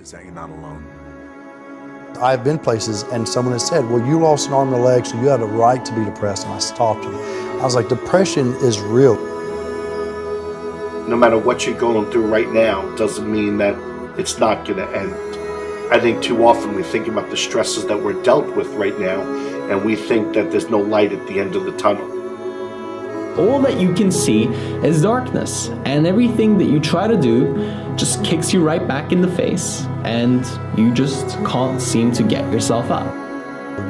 is that you're not alone. I've been places and someone has said, well, you lost an arm and a leg, so you had a right to be depressed. And I stopped them. I was like, depression is real. No matter what you're going through right now doesn't mean that it's not going to end. I think too often we think about the stresses that we're dealt with right now, and we think that there's no light at the end of the tunnel. All that you can see is darkness, and everything that you try to do just kicks you right back in the face, and you just can't seem to get yourself up.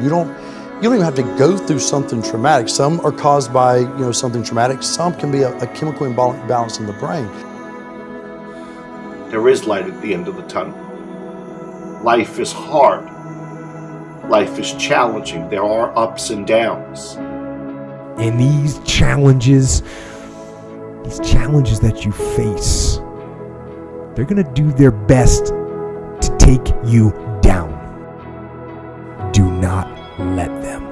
You don't even have to go through something traumatic. Some are caused by something traumatic. Some can be a chemical imbalance in the brain. There is light at the end of the tunnel. Life is hard. Life is challenging. There are ups and downs. And these challenges that you face, they're going to do their best to take you down. Do not let them.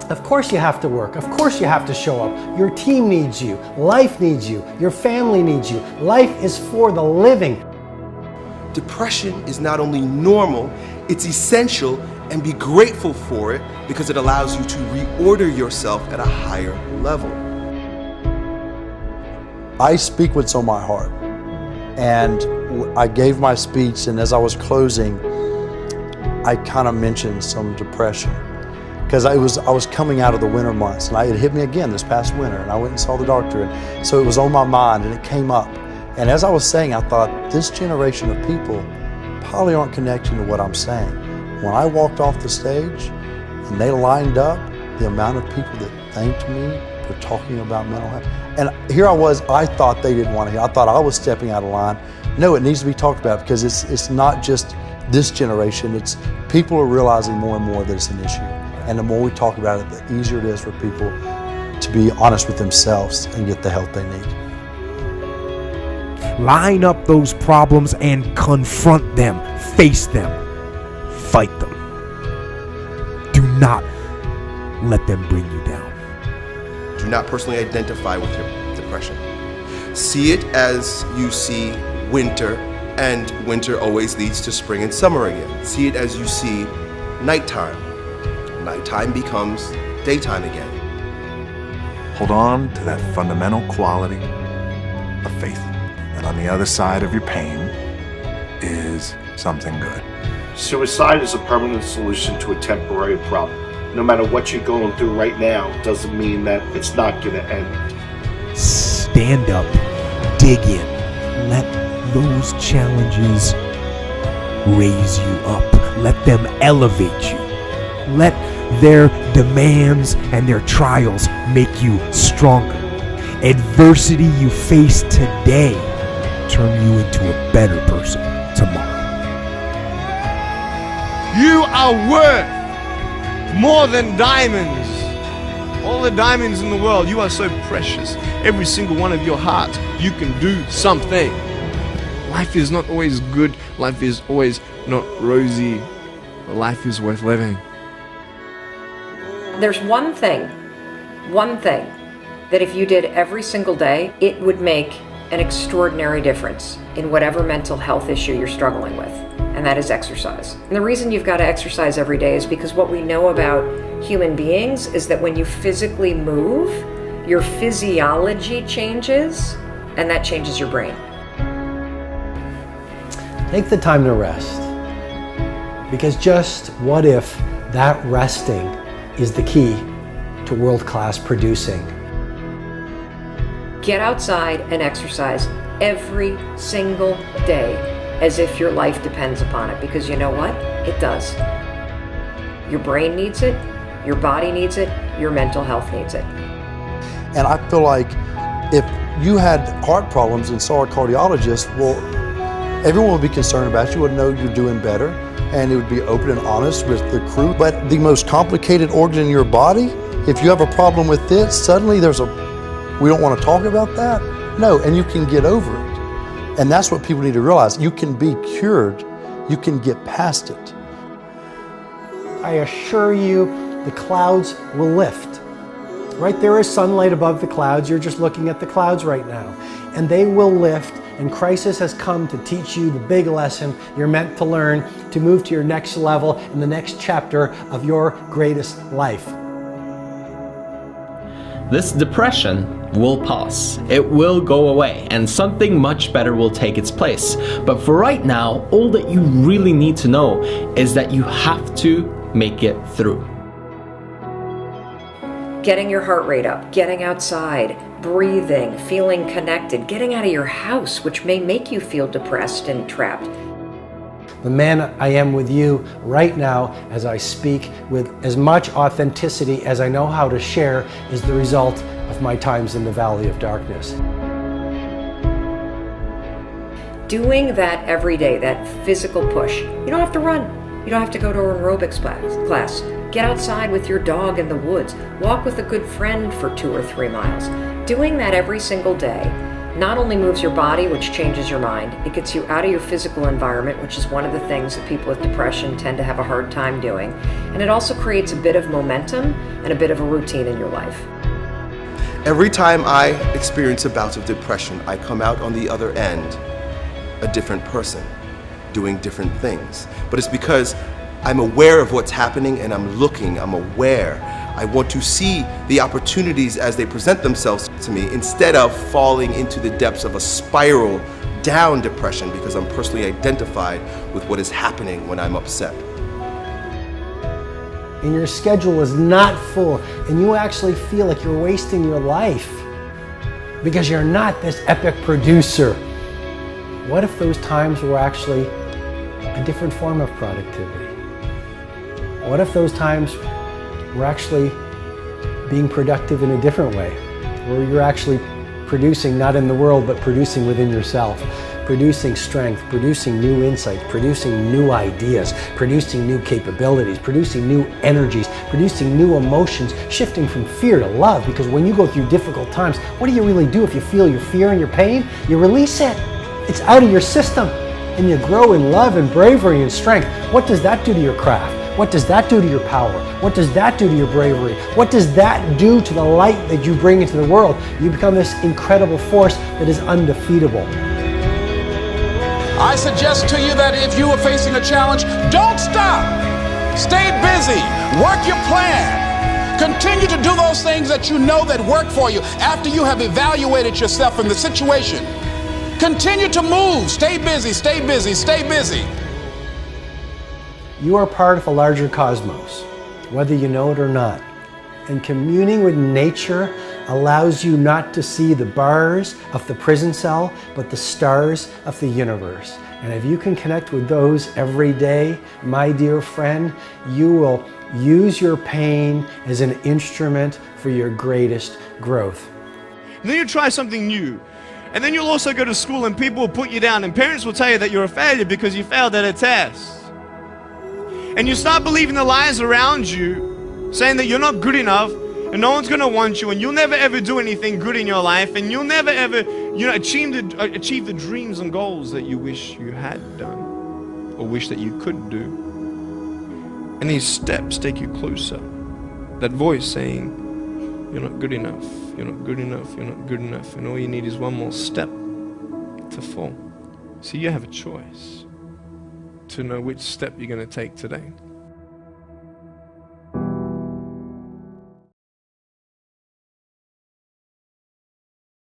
Of course you have to work. Of course you have to show up. Your team needs you. Life needs you. Your family needs you. Life is for the living. Depression is not only normal, it's essential, and be grateful for it because it allows you to reorder yourself at a higher level. I speak what's on my heart. And I gave my speech, and as I was closing, I kind of mentioned some depression. Because I was coming out of the winter months, and it hit me again this past winter, and I went and saw the doctor, and so it was on my mind, and it came up. And as I was saying, I thought, this generation of people probably aren't connecting to what I'm saying. When I walked off the stage and they lined up, the amount of people that thanked me for talking about mental health. And here I was, I thought they didn't want to hear. I thought I was stepping out of line. No, it needs to be talked about because it's not just this generation. It's people are realizing more and more that it's an issue. And the more we talk about it, the easier it is for people to be honest with themselves and get the help they need. Line up those problems and confront them, face them, fight them. Do not let them bring you down. Do not personally identify with your depression. See it as you see winter, and winter always leads to spring and summer again. See it as you see nighttime. Nighttime becomes daytime again. Hold on to that fundamental quality of faith. And on the other side of your pain is something good. Suicide is a permanent solution to a temporary problem. No matter what you're going through right now doesn't mean that it's not going to end. Stand up, dig in, let those challenges raise you up, let them elevate you, let their demands and their trials make you stronger. Adversity you face today turn you into a better person tomorrow. You are worth more than diamonds. All the diamonds in the world, you are so precious. Every single one of your heart, you can do something. Life is not always good. Life is always not rosy. But life is worth living. There's one thing that if you did every single day, it would make an extraordinary difference in whatever mental health issue you're struggling with, and that is exercise. And the reason you've got to exercise every day is because what we know about human beings is that when you physically move, your physiology changes, and that changes your brain. Take the time to rest, because just what if that resting is the key to world-class producing? Get outside and exercise every single day as if your life depends upon it, because you know what? It does. Your brain needs it, your body needs it, your mental health needs it. And I feel like if you had heart problems and saw a cardiologist, well, everyone would be concerned about you, would know you're doing better, and it would be open and honest with the crew. But the most complicated organ in your body, if you have a problem with it, suddenly we don't want to talk about that? No, and you can get over it. And that's what people need to realize. You can be cured. You can get past it. I assure you, the clouds will lift. Right, there is sunlight above the clouds. You're just looking at the clouds right now. and they will lift. And crisis has come to teach you the big lesson you're meant to learn to move to your next level in the next chapter of your greatest life. This depression will pass. It will go away, and something much better will take its place. But for right now, all that you really need to know is that you have to make it through. Getting your heart rate up, getting outside, breathing, feeling connected, getting out of your house, which may make you feel depressed and trapped. The man I am with you right now as I speak with as much authenticity as I know how to share is the result of my times in the valley of darkness. Doing that every day, that physical push. You don't have to run. You don't have to go to an aerobics class. Get outside with your dog in the woods. Walk with a good friend for 2 or 3 miles. Doing that every single day not only moves your body, which changes your mind, it gets you out of your physical environment, which is one of the things that people with depression tend to have a hard time doing. And it also creates a bit of momentum and a bit of a routine in your life. Every time I experience a bout of depression, I come out on the other end a different person, doing different things. But it's because I'm aware of what's happening and I'm aware. I want to see the opportunities as they present themselves to me instead of falling into the depths of a spiral down depression because I'm personally identified with what is happening when I'm upset. And your schedule is not full and you actually feel like you're wasting your life because you're not this epic producer. What if those times were actually a different form of productivity? What if those times were actually being productive in a different way, where you're actually producing not in the world, but producing within yourself, producing strength, producing new insights, producing new ideas, producing new capabilities, producing new energies, producing new emotions, shifting from fear to love, because when you go through difficult times, what do you really do if you feel your fear and your pain? You release it. It's out of your system, and you grow in love and bravery and strength. What does that do to your craft? What does that do to your power? What does that do to your bravery? What does that do to the light that you bring into the world? You become this incredible force that is undefeatable. I suggest to you that if you are facing a challenge, don't stop. Stay busy. Work your plan. Continue to do those things that you know that work for you after you have evaluated yourself in the situation. Continue to move. Stay busy, stay busy, stay busy. You are part of a larger cosmos, whether you know it or not. And communing with nature allows you not to see the bars of the prison cell, but the stars of the universe. And if you can connect with those every day, my dear friend, you will use your pain as an instrument for your greatest growth. And then you try something new. And then you'll also go to school and people will put you down and parents will tell you that you're a failure because you failed at a test. And you start believing the lies around you, saying that you're not good enough and no one's going to want you and you'll never ever do anything good in your life and you'll never ever, achieve the dreams and goals that you wish you had done or wish that you could do. And these steps take you closer. That voice saying, you're not good enough, you're not good enough, you're not good enough, and all you need is one more step to fall. So you have a choice to know which step you're going to take today.